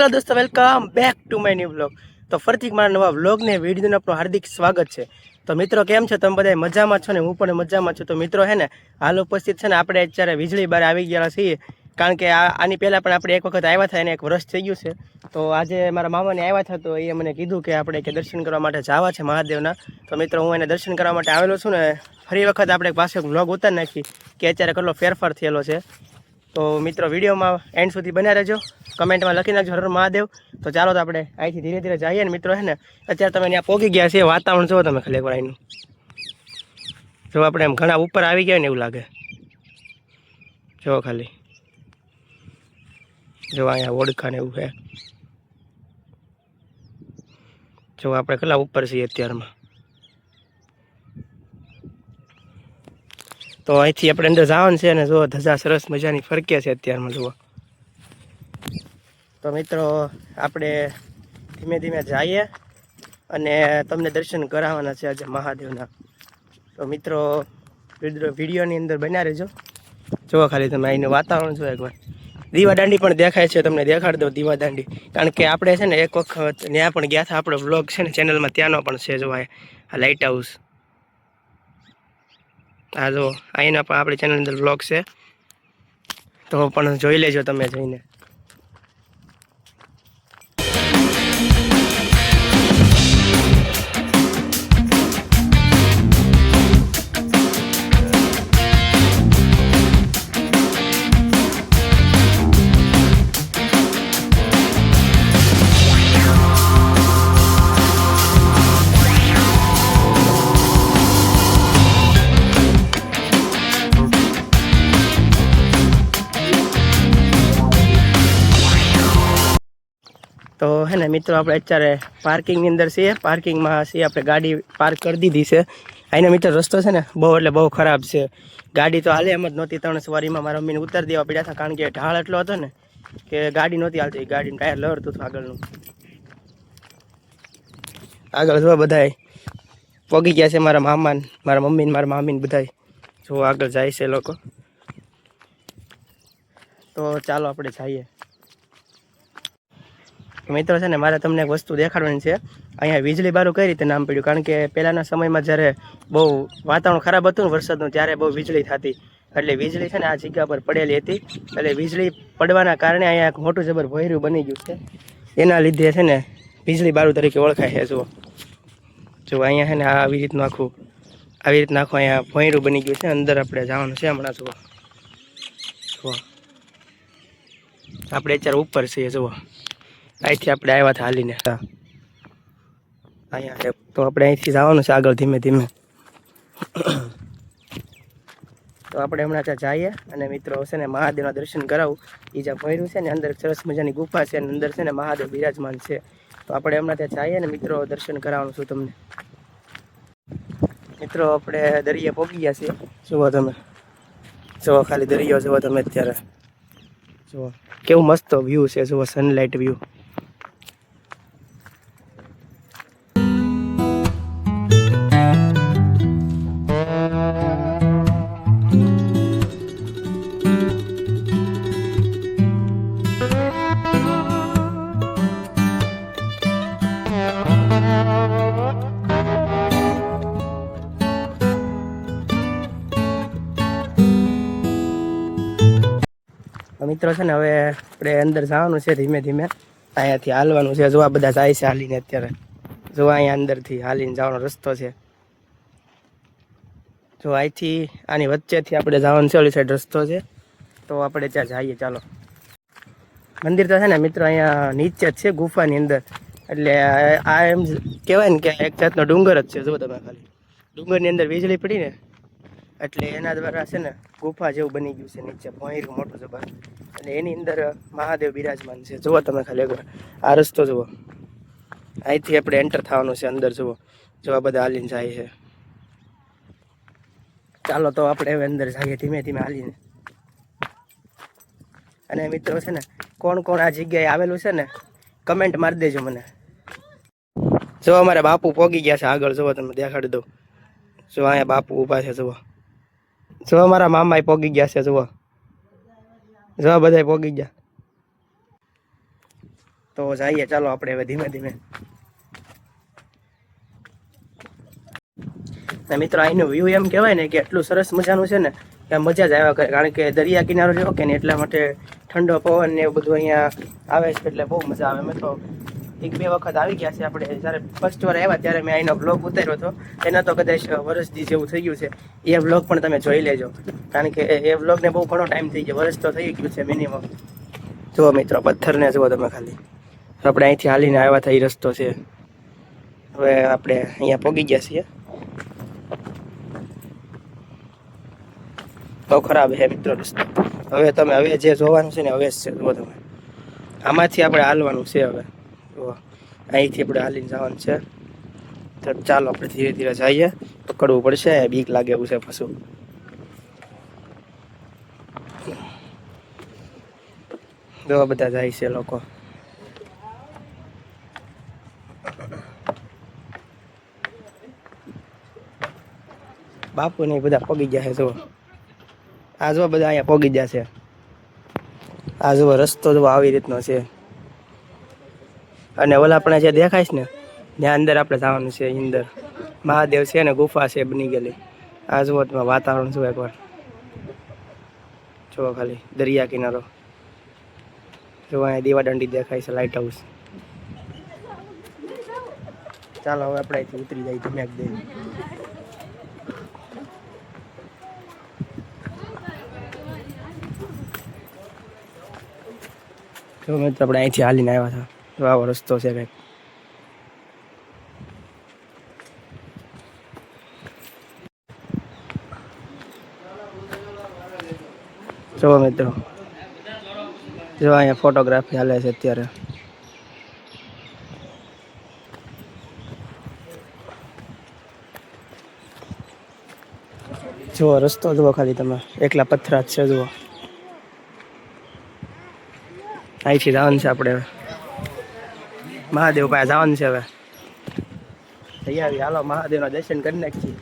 Hello દોસ્તો, welcome back to my new vlog. તો ફરીથી મારા નવા વ્લોગને વિડીયોને આપણું હાર્દિક સ્વાગત છે। તો મિત્રો કેમ છો તમે બધા? મજામાં છો ને? હું પણ મજામાં છું। તો મિત્રો હે ને હાલ ઉપસ્થિત છે ને આપણે અત્યારે વીજળી બહાર આવી ગયા છીએ, કારણ કે આની પહેલાં પણ આપણે એક વખત આવ્યા હતા, એને એક વર્ષ થઈ ગયું છે। તો આજે મારા મામાને આવ્યા હતા, તો એ મને કીધું કે આપણે કે દર્શન કરવા માટે જવા છે મહાદેવના। તો મિત્રો હું એને દર્શન કરવા માટે આવેલો છું ને ફરી વખત આપણે પાસે વ્લોગ ઉતારી નાખી કે અત્યારે કેટલો ફેરફાર થયેલો છે। તો મિત્રો વિડીયોમાં એન્ડ સુધી બન્યા રહેજો, કમેન્ટમાં લખી નાખજો હર હર મહાદેવ। તો ચાલો તો આપણે અહીંથી ધીરે ધીરે જઈએ ને મિત્રો હે ને અત્યારે તમે ત્યાં પહોંચી ગયા છે, વાતાવરણ જુઓ તમે ખાલી એકવાર અહીંનું, જો આપણે એમ ઘણા ઉપર આવી ગયા ને એવું લાગે। જો ખાલી જો અહીંયા ઓળખા ને એવું છે, જો આપણે કેટલા ઉપર છીએ અત્યારમાં। તો અહીંથી આપણે અંદર જવાનું છે ને જો ધજા સરસ મજાની ફરકે છે અત્યારમાં જુઓ। તો મિત્રો આપણે ધીમે ધીમે જઈએ અને તમને દર્શન કરાવવાના છે આજે મહાદેવના। તો મિત્રો વિડીયોની અંદર બન્યા રહેજો। જુઓ ખાલી તમે અહીંનું વાતાવરણ જો એકવાર, દીવાદાંડી પણ દેખાય છે, તમને દેખાડી દો દીવાદાંડી, કારણ કે આપણે છે ને એક વખત ત્યાં પણ ગયા હતા, આપણો વ્લોગ છે ને ચેનલમાં ત્યાંનો પણ છે। જો આ લાઇટ હાઉસ, હા જો અહીંના પણ આપણી ચેનલ અંદર વ્લોગ છે, તો પણ જોઈ લેજો તમે જઈને। તો હે ને મિત્રો આપણે અત્યારે પાર્કિંગની અંદર છીએ, પાર્કિંગમાં છીએ આપણે, ગાડી પાર્ક કરી દીધી છે। અહીંનો મિત્રો રસ્તો છે ને બહુ એટલે બહુ ખરાબ છે, ગાડી તો હાલે એમ જ નહોતી। 3 સવારીમાં મારા મમ્મીને ઉતારી દેવા પડ્યા હતા, કારણ કે ઢાળ એટલો હતો ને કે ગાડી નહોતી હાલતી, ગાડીનું ટાયર લડતું હતું આગળનું। આગળ જો બધાય પગી ગયા છે, મારા મામાને, મારા મમ્મીને, મારા મામીને બધાય જો આગળ જાય છે લોકો। તો ચાલો આપણે જઈએ। મિત્રો છે ને મારે તમને એક વસ્તુ દેખાડવાની છે। અહીંયા વીજળી બારું કઈ રીતે નામ પડ્યું, કારણ કે પહેલાંના સમયમાં જ્યારે બહુ વાતાવરણ ખરાબ હતું ને વરસાદનું, ત્યારે બહુ વીજળી થતી, એટલે વીજળી છે ને આ જગ્યા પર પડેલી હતી, એટલે વીજળી પડવાના કારણે અહીંયા એક મોટું જબર ભોંયરું બની ગયું છે, એના લીધે છે ને વીજળી બારું તરીકે ઓળખાય છે। જો અહીંયા છે ને આવી રીતનું આખું અહીંયા ભોંયરું બની ગયું છે, અંદર આપણે જવાનું છે હમણાં। જુઓ આપણે અત્યારે ઉપર છીએ, જુઓ અહીંથી આપણે આવ્યા હતા હાલીને અહીંયા, તો આપણે અહીંથી જવાનું છે આગળ ધીમે ધીમે। તો આપણે હમણાં ત્યાં જઈએ અને મિત્રો છે ને મહાદેવના દર્શન કરાવું। એ જ્યાં ભોંયરું છે ને અંદર સરસ મજાની ગુફા છે, અને અંદર છે ને મહાદેવ બિરાજમાન છે। તો આપણે હમણાં ત્યાં જઈએ ને મિત્રો દર્શન કરાવવાનું છું તમને। મિત્રો આપણે દરિયા પહોંચી ગયા છીએ, જુઓ તમે, જુઓ ખાલી દરિયો જુઓ તમે અત્યારે, જુઓ કેવું મસ્ત વ્યૂ છે, જુઓ સનલાઇટ વ્યૂ। મિત્રો છે ને હવે આપણે અંદર જવાનું છે ધીમે ધીમે, અહીંયાથી હાલવાનું છે। જો આ બધા જાય છે હાલીને અત્યારે, જો અહીંયા અંદરથી હાલીને જવાનો રસ્તો છે, જો અહીંથી આની વચ્ચેથી આપણે જવાનું છે, ઓલી સાઈડ રસ્તો છે, તો આપણે ત્યાં જઈએ ચાલો। મંદિર તો છે ને મિત્રો અહીંયા નીચે જ છે ગુફાની અંદર, એટલે આ એમ કહેવાય ને કે એક જાતનો ડુંગર જ છે। જો તમે ખાલી ડુંગરની અંદર વીજળી પડી ને એટલે એના દ્વારા છે ને ગુફા જેવું બની ગયું છે, નીચે ભોંયરું મોટું જબર, એટલે એની અંદર મહાદેવ બિરાજમાન છે। જુઓ તમે ખાલી એકવાર આ રસ્તો જુઓ, અહીંથી આપણે એન્ટર થવાનું છે અંદર। જુઓ જો આ બધા હાલીને જાય છે, ચાલો તો આપણે હવે અંદર જઈએ ધીમે ધીમે હાલીને। અને મિત્રો છે ને કોણ કોણ આ જગ્યાએ આવેલું છે ને કમેન્ટ મારી દેજો મને। જો અમારા બાપુ પોગી ગયા છે આગળ, જુઓ તમે દેખાડી દઉં, જો અહીંયા બાપુ ઊભા છે, જુઓ જો અમારા મામા પોગી ગયા છે, જુઓ જો બધા પોગી ગયા। તો જઈએ ચાલો આપણે હવે ધીમે ધીમે. મિત્રો અહીંનું વ્યૂ એમ કહેવાય ને કે એટલું સરસ મજાનું છે ને કે મજા જ આવ્યા કરે, કારણ કે દરિયા કિનારો રહ્યો કે ને એટલા માટે ઠંડો પવન ને એવું બધું અહીંયા આવે છે એટલે બહુ મજા આવે. મેં તો 1-2 વખત આવી ગયા છે. આપણે જ્યારે ફર્સ્ટ વાર આવ્યા ત્યારે મેં અહીંનો બ્લોગ ઉતાર્યો હતો, એના તો કદાચ વર્ષથી જેવું થઈ ગયું છે. એ બ્લોગ પણ તમે જોઈ લેજો, કારણ કે એ બ્લોગને બહુ ઘણો ટાઈમ થઈ ગયો, વર્ષ તો થઈ ગયું છે મિનિમમ. જુઓ મિત્રો, પથ્થરને જુઓ તમે ખાલી. આપણે અહીંથી હાલીને આવ્યા હતા, એ રસ્તો છે. હવે આપણે અહીંયા પહોંચી ગયા છીએ. બહુ ખરાબ છે મિત્રો રસ્તો. હવે જે જોવાનું છે ને હવે જ છે. જુઓ તમે, આમાંથી આપણે હાલવાનું છે. હવે જુઓ, અહીંથી આપણે હાલીને જવાનું છે. તો ચાલો આપણે ધીરે ધીરે જઈએ. પકડવું પડશે, બીક લાગે એવું છે પશુ. જો બધા જાય છે લોકો. બાપુ ને બધા પગી ગયા છે. જુઓ, આ જો બધા અહીંયા પગી ગયા છે. આ જુઓ રસ્તો જો આવી રીતનો છે. અને ઓલા આપણે જે દેખાય છે ને ત્યાં અંદર આપણે જવાનું છે. અંદર મહાદેવ છે ને ગુફા છે બની ગયેલી. આ જુઓ તમે વાતાવરણ જુઓ એકવાર. જુઓ ખાલી દરિયા કિનારો. જો અહીંયા દીવાદંડી દેખાય છે, લાઇટ હાઉસ. ચાલો હવે આપણે અહીંથી ઉતરી જઈએ ધીમે ધીમે. જો મિત્રો, આપણે અહીંથી હાલીને આવ્યા હતા. તો આવો રસ્તો છે કંઈક. જો મિત્રો, જો અહીંયા ફોટોગ્રાફી હાલે છે અત્યારે. જુઓ રસ્તો જુઓ ખાલી તમે, એકલા પથ્થરા જ છે. જુઓ, અહીંથી જવાનું છે આપણે. મહાદેવ પાસે જવાનું છે. હવે તૈયારી, હાલો મહાદેવના દર્શન કરી નાખીએ.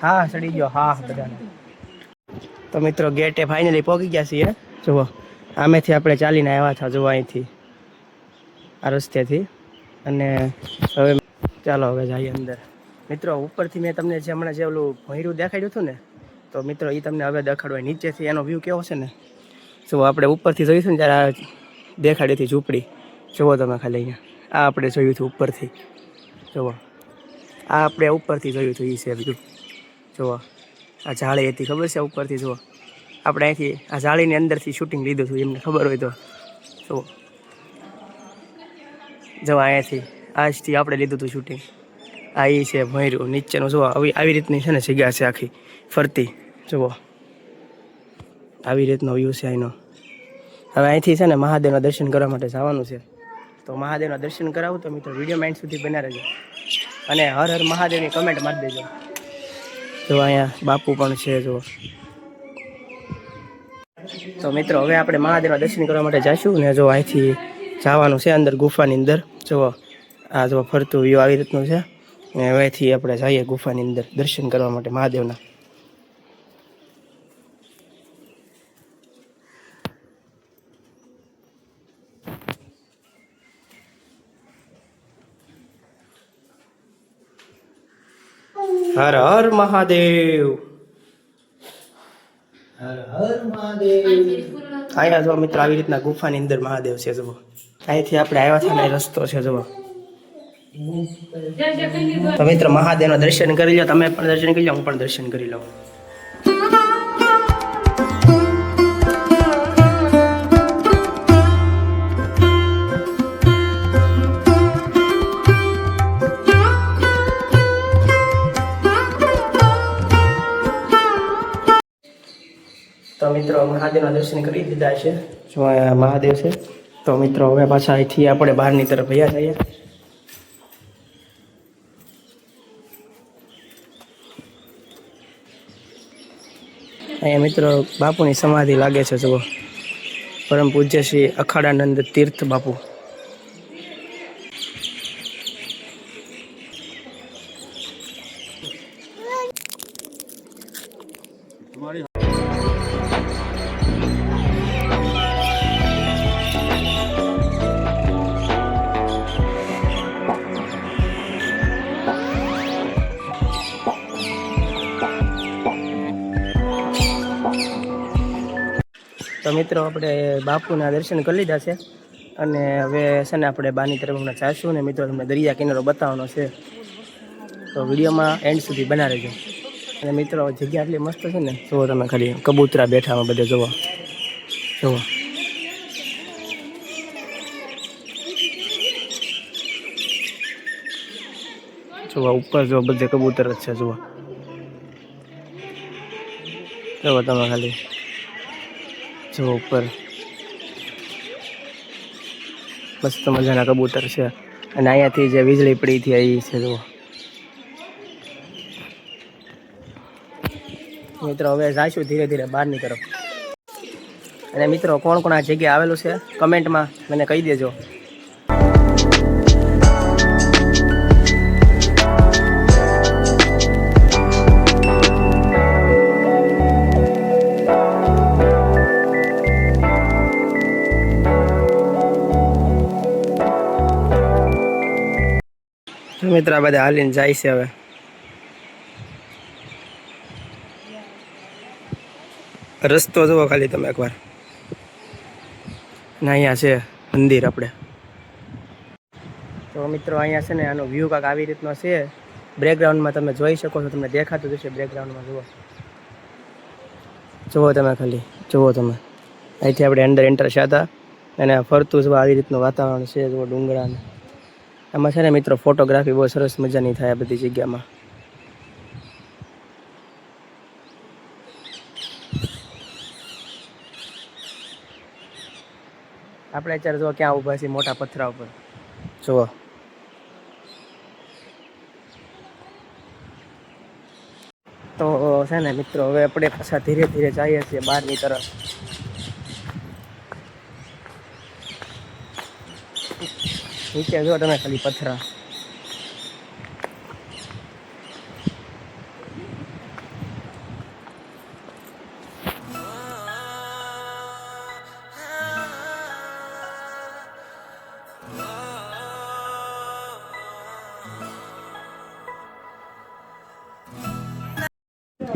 હા ચડી ગયો. હા બધાને. તો મિત્રો ગેટે ફાઇનલી પહોંચી ગયા છીએ. જુઓ, આમેથી આપણે ચાલીને આવ્યા હતા. જુઓ અહીંથી, આ રસ્તેથી. અને હવે ચાલો હવે જઈએ અંદર. મિત્રો ઉપરથી મેં તમને જે હમણાં જે ઓલું ભોંયરું દેખાડ્યું હતું ને, તો મિત્રો એ તમને હવે દેખાડવા. નીચેથી એનો વ્યૂ કેવો છે ને. જુઓ, આપણે ઉપરથી જોઈશું ને ત્યારે દેખાડી હતી ઝૂંપડી. જુઓ તમે ખાલી અહીંયા. આ આપણે જોયું હતું ઉપરથી. જુઓ, આ આપણે ઉપરથી જોયું હતું. એ છે વ્યૂ. જુઓ, આ જાળી હતી, ખબર છે ઉપરથી. જુઓ, આપણે અહીંથી આ જાળીની અંદરથી શૂટિંગ લીધું હતું, એમને ખબર હોય તો. જુઓ, જુઓ અહીંયાથી આજથી આપણે લીધું હતું શૂટિંગ. આ એ છે ભોંયરું નીચેનું. જુઓ, આવી રીતની છે ને જગ્યા છે આખી ફરતી. જુઓ, આવી રીતનો વ્યૂ છે અહીંનો. હવે અહીંથી છે ને મહાદેવના દર્શન કરવા માટે જવાનું છે. તો મહાદેવના દર્શન કરાવું તો મિત્રો વિડીયો માઇન્ડ સુધી બના રહેજો. અને હર હર મહાદેવની કમેન્ટ મારી દેજો. જો અહીંયા બાપુ પણ છે. જુઓ, તો મિત્રો હવે આપણે મહાદેવના દર્શન કરવા માટે જઈશું ને. જો અહીંથી જવાનું છે અંદર ગુફાની અંદર. જુઓ, આ જો ફરતું વ્યૂ આવી રીતનું છે. અને હવેથી આપણે જઈએ ગુફાની અંદર દર્શન કરવા માટે મહાદેવના. હર હર મહાદેવ. હર હર મહાદેવ. અહીંયા જો મિત્રો આવી રીતના ગુફાની અંદર મહાદેવ છે. જુઓ, અહીંથી આપણે આવ્યા હતા ને રસ્તો છે. જુઓ, તો મિત્રો મહાદેવના દર્શન કરી લો. તમે પણ દર્શન કરી લો, હું પણ દર્શન કરી લઉં. તો મિત્રો મહાદેવના દર્શન કરી દીધા છે. જો મહાદેવ છે. તો મિત્રો હવે પાછા અહીંથી આપણે બહારની તરફ ગયા જઈએ. અહીંયા મિત્રો બાપુની સમાધિ લાગે છે. જુઓ, પરમ પૂજ્ય શ્રી અખાડાનંદ તીર્થ બાપુ. તો મિત્રો આપણે બાપુના દર્શન કરી લીધા છે અને હવે છે ને આપણે બાની તરફ હમણાં ચાલશું ને મિત્રો તમને દરિયા કિનારો બતાવવાનો છે, તો વિડીયોમાં એન્ડ સુધી બના રહેજો. અને મિત્રો જગ્યા એટલી મસ્ત છે ને, જુઓ તમે ખાલી કબૂતરા બેઠામાં બધે જુઓ જુઓ. જુઓ ઉપર જો બધે કબૂતર જ છે, જુઓ જુઓ તમે ખાલી જુઓ ઉપર મસ્ત મજાના કબૂતર છે. અને અહીંયાથી જે વીજળી પડી હતી એ છે જુઓ. મિત્રો હવે જઈશું ધીરે ધીરે બહારની તરફ. અને મિત્રો કોણ કોણ આ જગ્યાએ આવેલું છે કમેન્ટમાં મને કહી દેજો. મિત્ર આ બધા હાલીને જાય છે હવે. રસ્તો જુઓ ખાલી તમે એકવાર. ને અહીંયા છે મંદિર આપણે. તો મિત્રો અહીંયા છે ને આનો વ્યૂ કાંક આવી રીતનો છે. બેકગ્રાઉન્ડમાં તમે જોઈ શકો છો, તમને દેખાતું જશે બેકગ્રાઉન્ડમાં. જુઓ જુઓ તમે ખાલી જુઓ તમે. અહીંથી આપણે અંદર એન્ટર થયા અને ફરતું જુઓ આવી રીતનું વાતાવરણ છે. જુઓ ડુંગળાને આમાં છે ને મિત્રો ફોટોગ્રાફી બહુ સરસ મજાની થાય આ બધી જગ્યામાં. આપણે અત્યારે જો ક્યાં ઊભા છીએ, મોટા પથરા ઉપર જુઓ. તો છે ને મિત્રો હવે આપણે પાછા ધીરે ધીરે જઈએ છીએ બહારની તરફ. નીચે જો તમે ખાલી પથરા.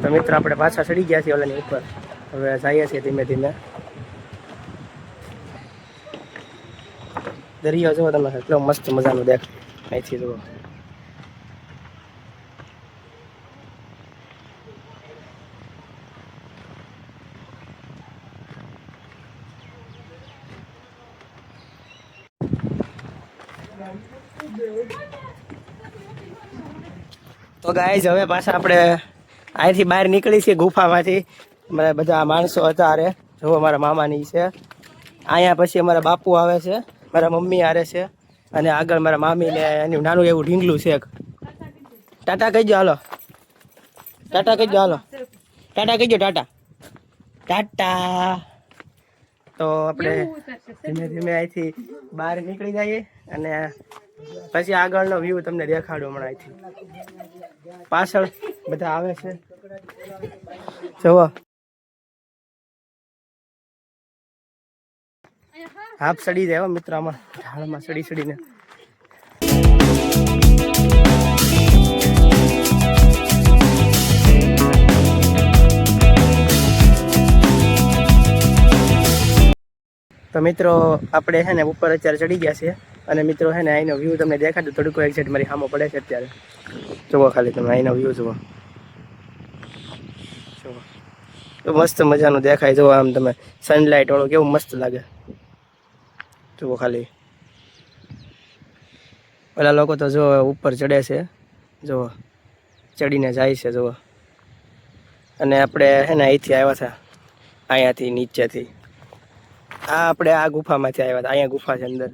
તો મિત્રો આપણે પાછા ચડી ગયા છીએ ઓલાની ઉપર. હવે જઈએ છીએ ધીમે ધીમે. દરિયો જુઓ તમે કેટલો મસ્ત મજાનો દેખાય અહીંથી જુઓ. તો ગાઈઝ હવે પાછા આપણે અહીંથી બહાર નીકળી છીએ ગુફામાંથી. અમારા બધા માણસો હતા અરે જુઓ, મારા મામાની છે. અહીંયા પછી અમારા બાપુ આવે છે, મારા મમ્મી આરે છે, અને આગળ મારા મામી ને એનું નાનું એવું ઢીંગલું છે. ટાટા કહીજો હાલો, ટાટા કહીજો હાલો, ટાટા કહીજો ટાટા ટાટા. તો આપણે ધીમે ધીમે અહીંથી બહાર નીકળી જઈએ અને પછી આગળનો વ્યૂ તમને દેખાડું હમણાં. અહીંથી પાછળ બધા આવે છે જુઓ. હાફ સડી જાય મિત્રો આમાં ઢાળમાં સડી સડીને. તો મિત્રો આપણે છે ને ઉપર અત્યારે ચડી ગયા છીએ અને મિત્રો છે ને અહીંનો વ્યૂ તમને દેખાડું. થોડુંક એક્ઝેક્ટ મારી સામે પડે છે અત્યારે. જુઓ ખાલી તમે અહીંનો વ્યૂ જુઓ. તો મસ્ત મજાનું દેખાય. જુઓ આમ તમે સનલાઇટ વાળું કેવું મસ્ત લાગે. જુઓ ખાલી પેલા લોકો તો જો ઉપર ચડે છે, જુઓ ચડીને જાય છે જુઓ. અને આપણે છે ને અહીંથી આવ્યા હતા, અહીંયાથી નીચેથી. આપણે આ ગુફામાંથી આવ્યા હતા. અહીંયા ગુફા છે અંદર.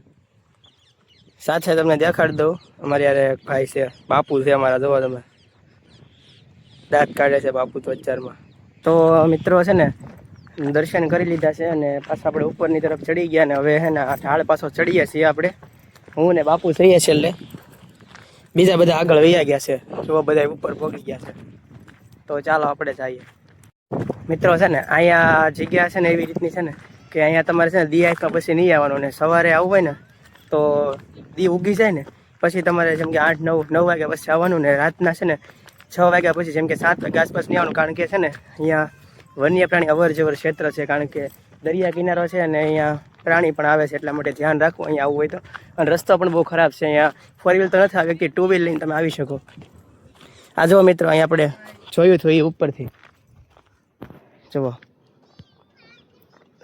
સાથે તમને દેખાડી દઉં, અમારી યારે એક ભાઈ છે, બાપુ છે અમારા. જુઓ તમે દાંત કાઢે છે બાપુ તો અત્યારમાં. તો મિત્રો છે ને દર્શન કરી લીધા છે અને પાછા આપણે ઉપરની તરફ ચડી ગયા. ને હવે છે ને આ ઢાળ પાછો ચડીએ છીએ આપણે. હું ને બાપુ થઈએ છીએ, એટલે બીજા બધા આગળ વૈયા ગયા છે. જો બધા ઉપર પહોંચી ગયા છે. તો ચાલો આપણે જઈએ. મિત્રો છે ને અહીંયા જગ્યા છે ને એવી રીતની છે ને કે અહીંયા તમારે છે ને દી આંખમાં પછી નહીં આવવાનું. ને સવારે આવવું હોય ને તો દી ઉગી જાય ને પછી તમારે જેમ કે 8-9 વાગ્યા પછી આવવાનું. ને રાતના છે ને 6 વાગ્યા પછી જેમ કે 7 વાગ્યા આસપાસ નહીં આવવાનું. કારણ કે છે ને અહીંયા વન્ય પ્રાણી અવર જવર ક્ષેત્ર છે. કારણ કે દરિયા કિનારો છે અને અહીંયા પ્રાણી પણ આવે છે, એટલા માટે ધ્યાન રાખવું અહીંયા આવવું હોય તો. અને રસ્તો પણ બહુ ખરાબ છે, અહીંયા 4 વ્હીલ તો નથી આવે કે 2 વ્હીલ લઈને તમે આવી શકો. આ જુઓ મિત્રો, અહીંયા આપણે જોયું હતું એ ઉપરથી જુઓ,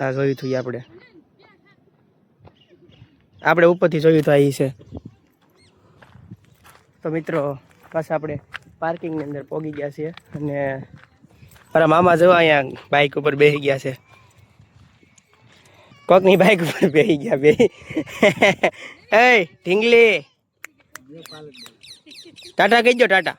આ જોયું હતું આપણે ઉપરથી જોયું તો અહીં છે. તો મિત્રો પાછા આપણે પાર્કિંગની અંદર પહોંચી ગયા છીએ અને મારા મામા જો અહીંયા બાઇક ઉપર બેસી ગયા છે. કોકની બાઇક ઉપર બેસી ગયા બે. એ ઢીંગલી ટાટા કહી દો, ટાટા.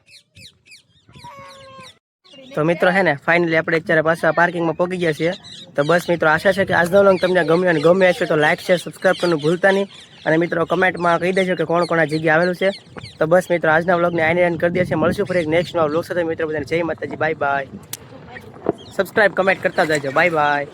તો મિત્રો હે ને ફાઇનલી આપણે અત્યારે પાછા પાર્કિંગમાં પહોંચી ગયા છીએ. તો બસ મિત્રો, આશા છે કે આજનો વ્લોગ તમને ગમ્યો, અને ગમે હશે તો લાઈક શેર સબસ્ક્રાઈબ કરવાનું ભૂલતા નહીં. અને મિત્રો કમેન્ટમાં કહી દેજો કે કોણ કોણ આ જગ્યા આવેલું છે. તો બસ મિત્રો, આજના વ્લોગને આઈને એન્ડ કરી દે છે. મળશું ફરી એક નેક્સ્ટ વ્લોગ સાથે. મિત્રો બધાને જય માતાજી, બાય બાય. સબસ્ક્રાઈબ કમેન્ટ કરતા જજો, બાય બાય.